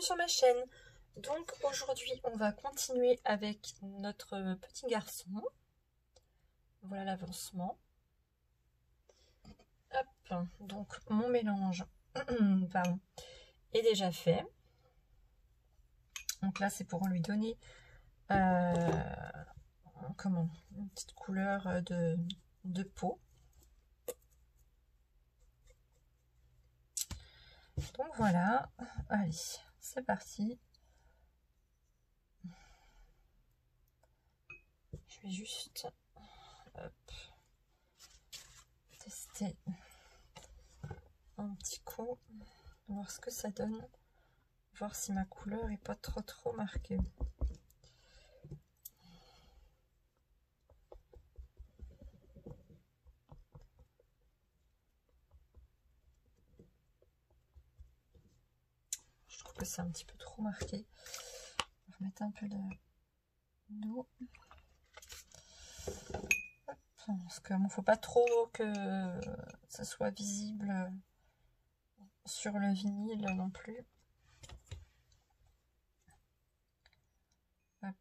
bienvenue sur ma chaîne. Donc aujourd'hui on va continuer avec notre petit garçon. Voilà l'avancement. Hop, donc mon mélange pardon, est déjà fait. Donc là c'est pour lui donner une petite couleur de peau. Donc voilà, allez, c'est parti. Je vais juste tester un petit coup, voir ce que ça donne, voir si ma couleur est pas trop marquée. Je trouve que c'est un petit peu trop marqué. On va remettre un peu d'eau. Parce qu'il ne faut pas trop que ça soit visible sur le vinyle non plus. Hop.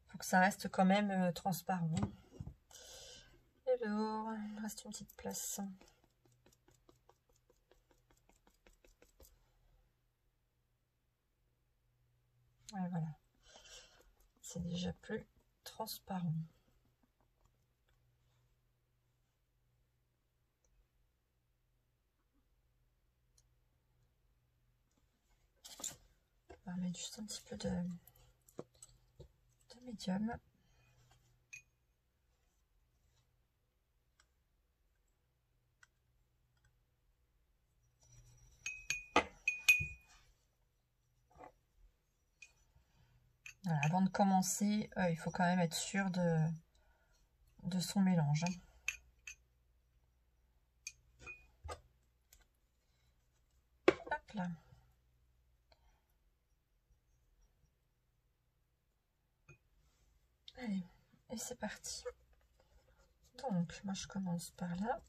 Faut que ça reste quand même transparent. Alors, il reste une petite place. Ouais, voilà. C'est déjà plus transparent. On va mettre juste un petit peu de médium. Voilà, avant de commencer, il faut quand même être sûr de son mélange. Hop là. Allez, et c'est parti. Donc, moi je commence par là.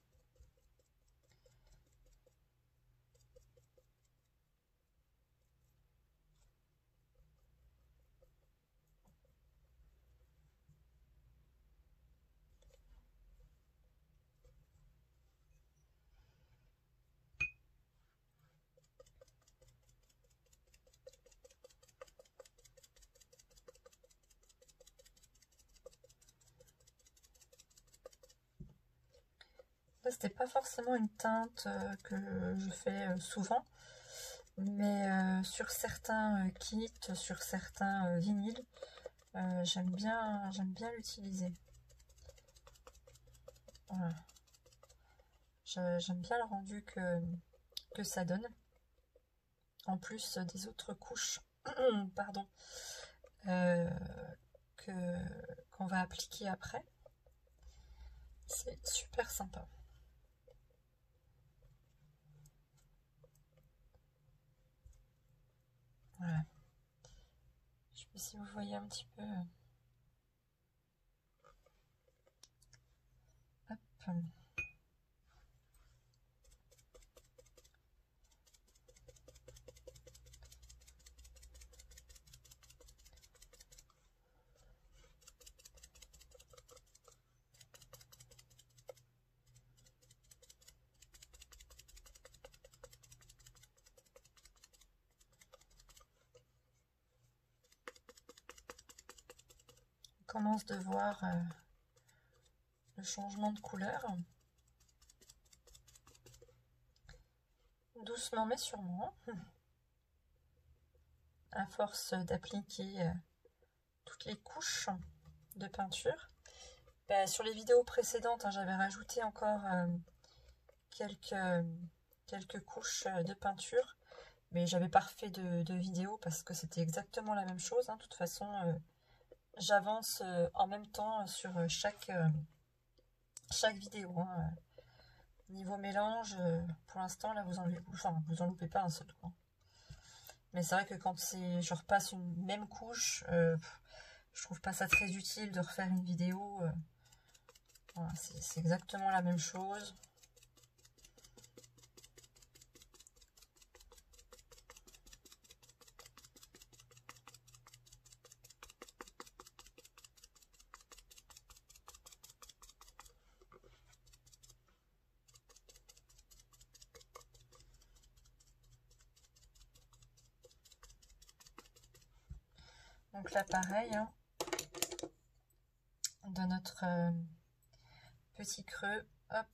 C'était pas forcément une teinte que je fais souvent, mais sur certains kits, sur certains vinyles, j'aime bien l'utiliser. Voilà. J'aime bien le rendu que ça donne, en plus des autres couches pardon, qu'on va appliquer après. C'est super sympa. Voilà. Je sais pas si vous voyez un petit peu. Hop. On commence de voir le changement de couleur. Doucement mais sûrement. À force d'appliquer toutes les couches de peinture. Sur les vidéos précédentes, hein, j'avais rajouté encore quelques couches de peinture, mais j'avais pas refait de vidéo parce que c'était exactement la même chose. Hein. De toute façon, j'avance en même temps sur chaque vidéo. Hein. Niveau mélange, pour l'instant, là, vous en loupez pas un seul. Quoi. Mais c'est vrai que quand je repasse une même couche, je trouve pas ça très utile de refaire une vidéo. Voilà, c'est exactement la même chose. Donc là pareil, hein, dans notre petit creux, hop,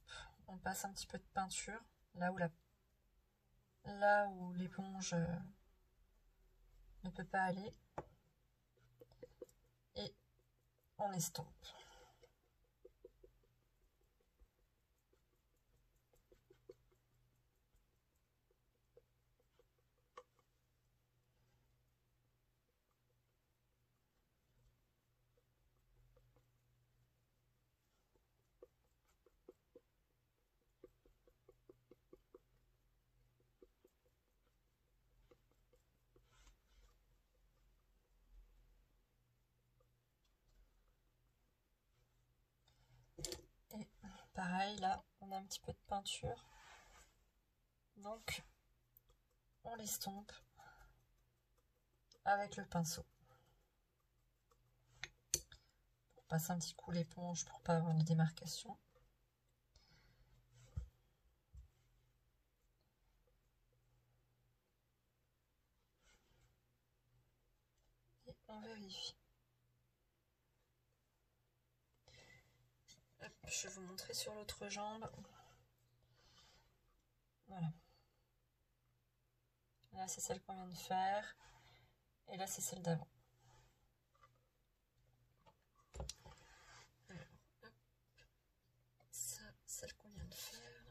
on passe un petit peu de peinture là où l'éponge ne peut pas aller, et on estompe. Et pareil, là, on a un petit peu de peinture. Donc, on l'estompe avec le pinceau. On passe un petit coup l'éponge pour pas avoir de démarcation. Et on vérifie. Hop, je vais vous montrer sur l'autre jambe. Voilà. Là, c'est celle qu'on vient de faire. Et là, c'est celle d'avant. Alors, hop. Ça, celle qu'on vient de faire.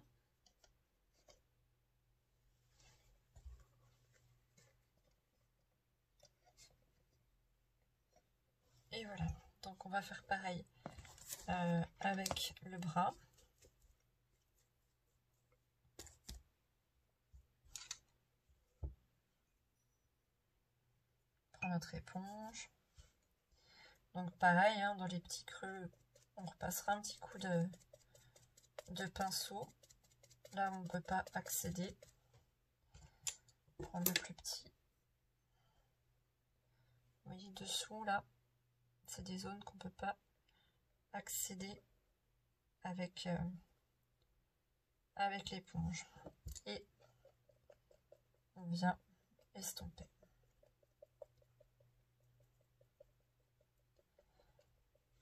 Et voilà. Donc, on va faire pareil avec le bras. Notre éponge. Donc pareil, hein, dans les petits creux, on repassera un petit coup de pinceau. Là où on ne peut pas accéder. Prendre le plus petit. Vous voyez, dessous, là, c'est des zones qu'on ne peut pas accéder avec l'éponge. Et on vient estomper.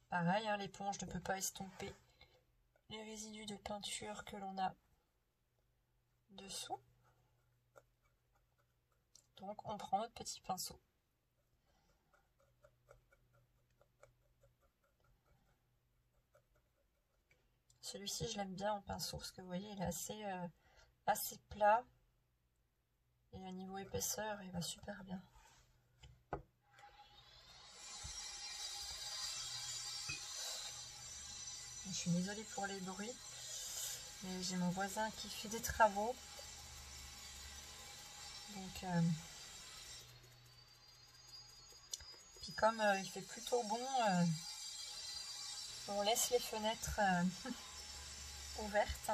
Pareil, hein, l'éponge ne peut pas estomper les résidus de peinture que l'on a dessous. Donc on prend notre petit pinceau. Celui-ci, je l'aime bien en pinceau parce que vous voyez, il est assez plat. Et au niveau épaisseur, il va super bien. Je suis désolée pour les bruits, mais j'ai mon voisin qui fait des travaux. Donc, puis comme il fait plutôt bon, on laisse les fenêtres ouvertes.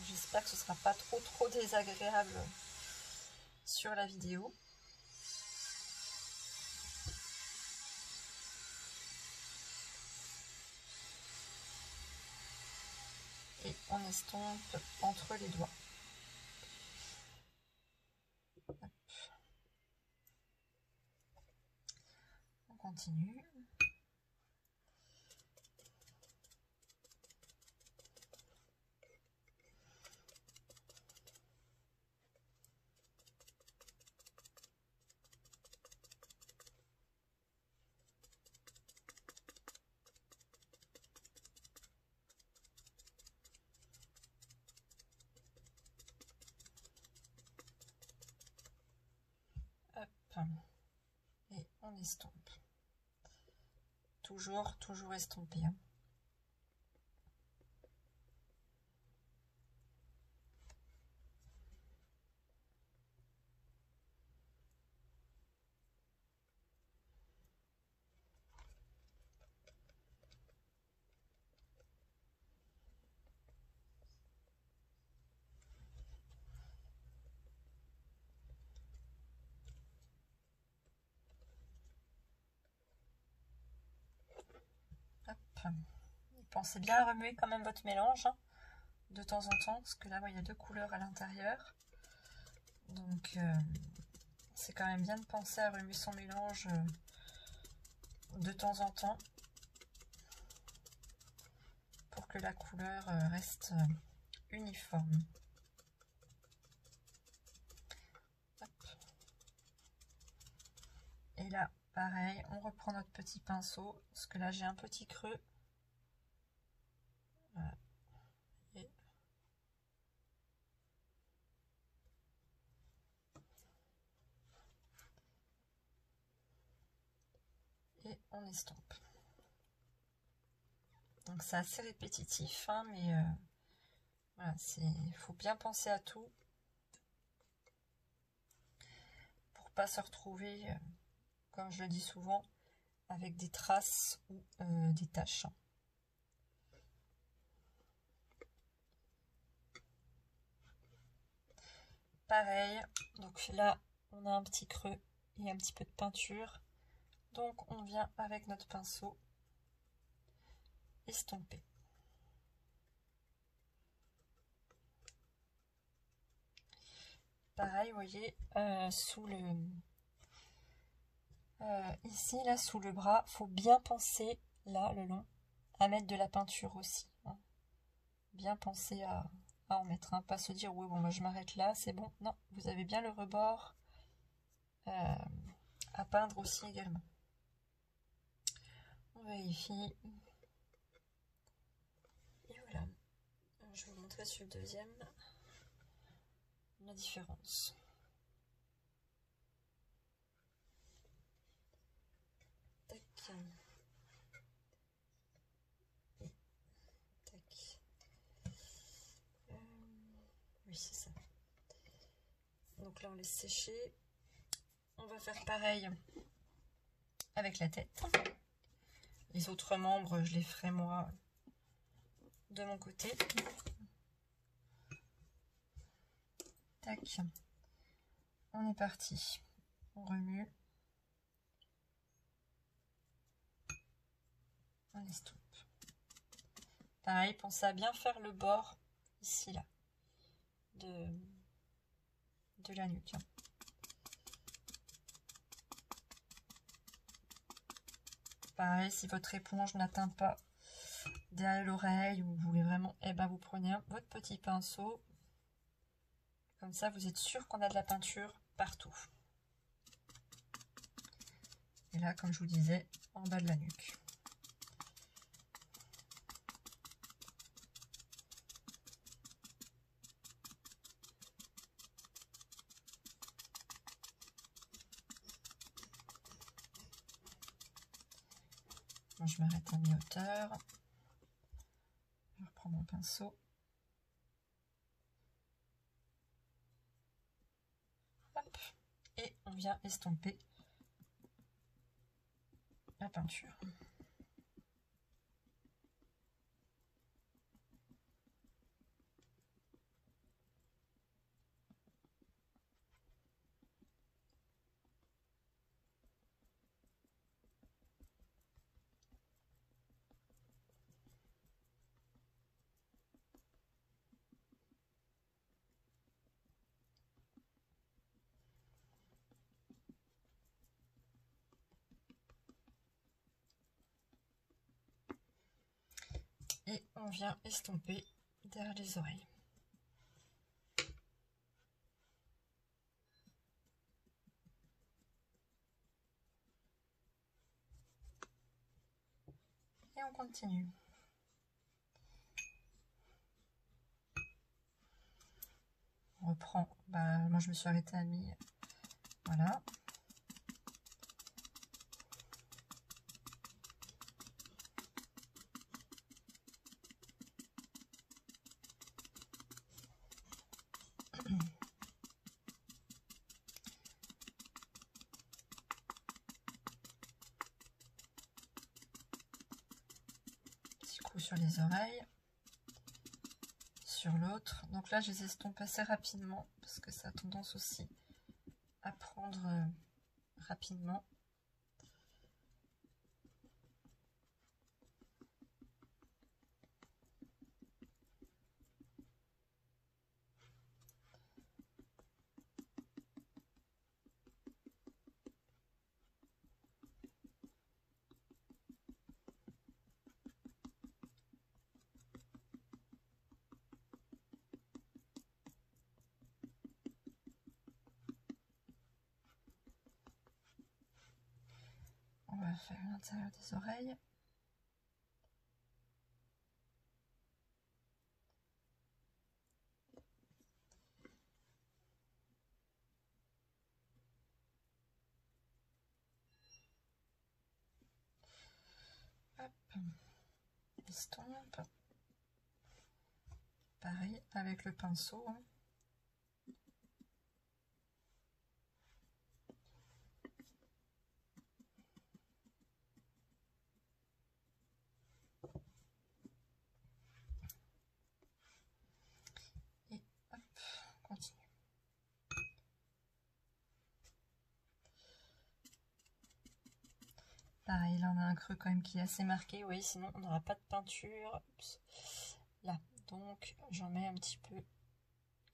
J'espère que ce ne sera pas trop désagréable sur la vidéo. Et on estompe entre les doigts. Hop. On continue. Et on estompe. Toujours estomper. Hein. Pensez bien à remuer quand même votre mélange hein, de temps en temps, parce que là, il y a deux couleurs à l'intérieur. Donc, c'est quand même bien de penser à remuer son mélange de temps en temps pour que la couleur reste uniforme. Hop. Et là, pareil, on reprend notre petit pinceau, parce que là j'ai un petit creux. Voilà. Et on estompe. Donc c'est assez répétitif, hein, mais voilà, il faut bien penser à tout pour pas se retrouver, comme je le dis souvent, avec des traces ou des taches. Pareil, donc là on a un petit creux et un petit peu de peinture, donc on vient avec notre pinceau estomper. Pareil, vous voyez, sous le ici là sous le bras, faut bien penser là le long à mettre de la peinture aussi, hein. Bien penser à en mettre, hein. Pas se dire oui bon moi je m'arrête là, c'est bon. Non, vous avez bien le rebord à peindre aussi également. On vérifie. Et voilà. Je vais vous montrer sur le deuxième la différence. Tac. Tac. Oui, c'est ça. Donc là, on laisse sécher. On va faire pareil avec la tête. Les autres membres, je les ferai moi de mon côté. Tac. On est parti. On remue. On estompe. Pareil, pensez à bien faire le bord ici, là, de la nuque. Pareil, si votre éponge n'atteint pas derrière l'oreille ou vous voulez vraiment, eh ben vous prenez votre petit pinceau. Comme ça, vous êtes sûr qu'on a de la peinture partout. Et là, comme je vous disais, en bas de la nuque. Moi, je m'arrête à mi-hauteur. Je reprends mon pinceau. Hop. Et on vient estomper la peinture. Et on vient estomper derrière les oreilles. Et on continue. On reprend, moi je me suis arrêtée à mi. Voilà. Petit coup sur les oreilles. Sur l'autre. Donc là, je les estompe assez rapidement parce que ça a tendance aussi à prendre rapidement. va faire l'intérieur des oreilles. Hop. Estompe. Pareil avec le pinceau. Hein. Et hop, on continue. Pareil, là on a un creux quand même qui est assez marqué, oui, sinon on n'aura pas de peinture. Oups. Là, donc j'en mets un petit peu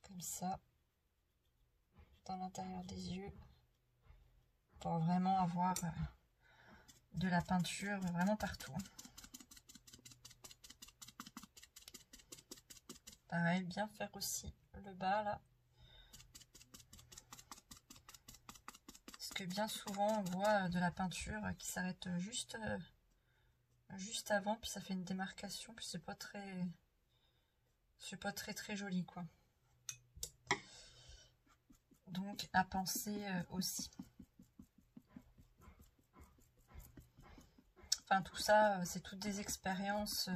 comme ça dans l'intérieur des yeux pour vraiment avoir de la peinture vraiment partout. Pareil, bien faire aussi le bas là. Parce que bien souvent on voit de la peinture qui s'arrête juste avant, puis ça fait une démarcation, puis c'est pas très joli quoi. Donc à penser aussi. Enfin tout ça, c'est toutes des expériences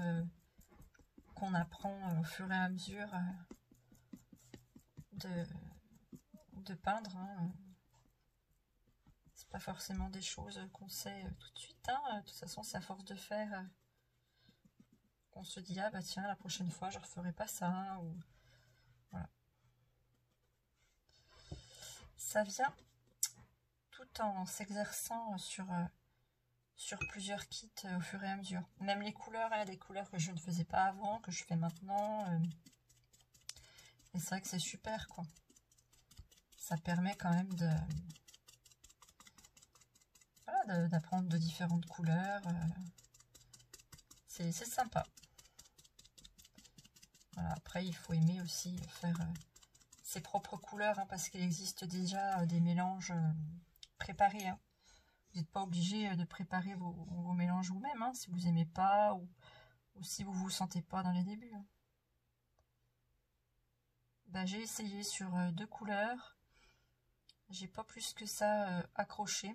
qu'on apprend au fur et à mesure de peindre. Hein. C'est pas forcément des choses qu'on sait tout de suite. Hein. De toute façon, c'est à force de faire qu'on se dit ah bah tiens la prochaine fois je referai pas ça. Hein, ou voilà. Ça vient tout en s'exerçant sur plusieurs kits au fur et à mesure. Même les couleurs, il y a des couleurs que je ne faisais pas avant, que je fais maintenant. Et c'est vrai que c'est super quoi. Ça permet quand même d'apprendre de différentes couleurs. C'est sympa. Voilà, après, il faut aimer aussi faire ses propres couleurs, hein, parce qu'il existe déjà des mélanges préparés. Hein. Vous n'êtes pas obligé de préparer vos mélanges vous-même, hein, si vous n'aimez pas ou si vous ne vous sentez pas dans les débuts. Hein. Bah, j'ai essayé sur 2 couleurs. J'ai pas plus que ça accroché.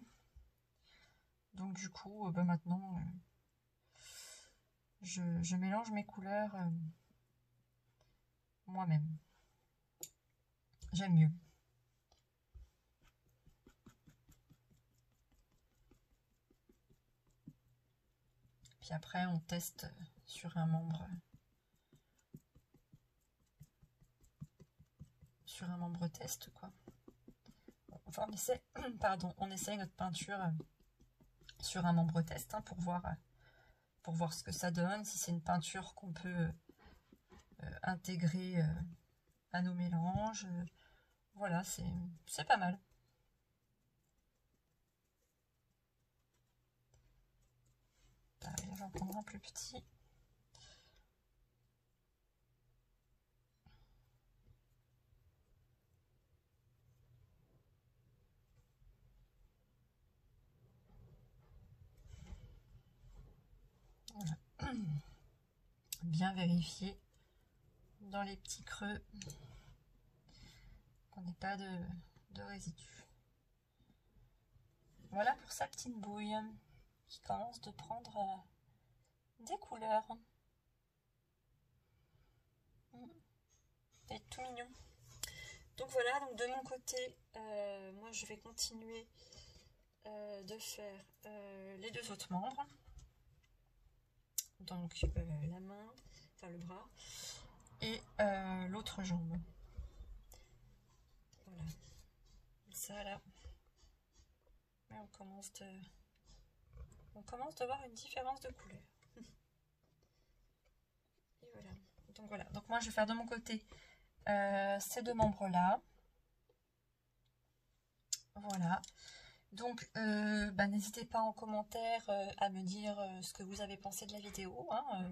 Donc du coup, bah, maintenant, je mélange mes couleurs moi-même. J'aime mieux. Puis après, on teste sur un membre test, quoi. Enfin, on essaie, pardon, on essaye notre peinture sur un membre test, hein, pour voir ce que ça donne, si c'est une peinture qu'on peut intégrer à nos mélanges. Voilà, c'est pas mal. Pareil, j'en prends un plus petit. Voilà. Bien vérifier dans les petits creux qu'on n'ait pas de résidus. Voilà pour sa petite bouille qui commence de prendre des couleurs. C'est tout mignon. Donc voilà, donc de mon côté, moi je vais continuer de faire les 2 autres membres. Donc la main, enfin le bras, et l'autre jambe. Voilà. Ça là. Mais on commence de voir une différence de couleur. Et voilà. Donc moi je vais faire de mon côté ces 2 membres là. Voilà. Donc n'hésitez pas en commentaire à me dire ce que vous avez pensé de la vidéo, hein,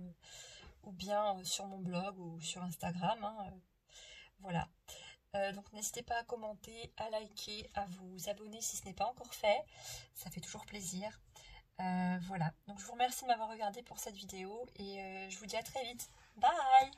ou bien sur mon blog ou sur Instagram. Hein, voilà. Donc n'hésitez pas à commenter, à liker, à vous abonner si ce n'est pas encore fait. Ça fait toujours plaisir. Voilà, donc je vous remercie de m'avoir regardé pour cette vidéo et je vous dis à très vite. Bye!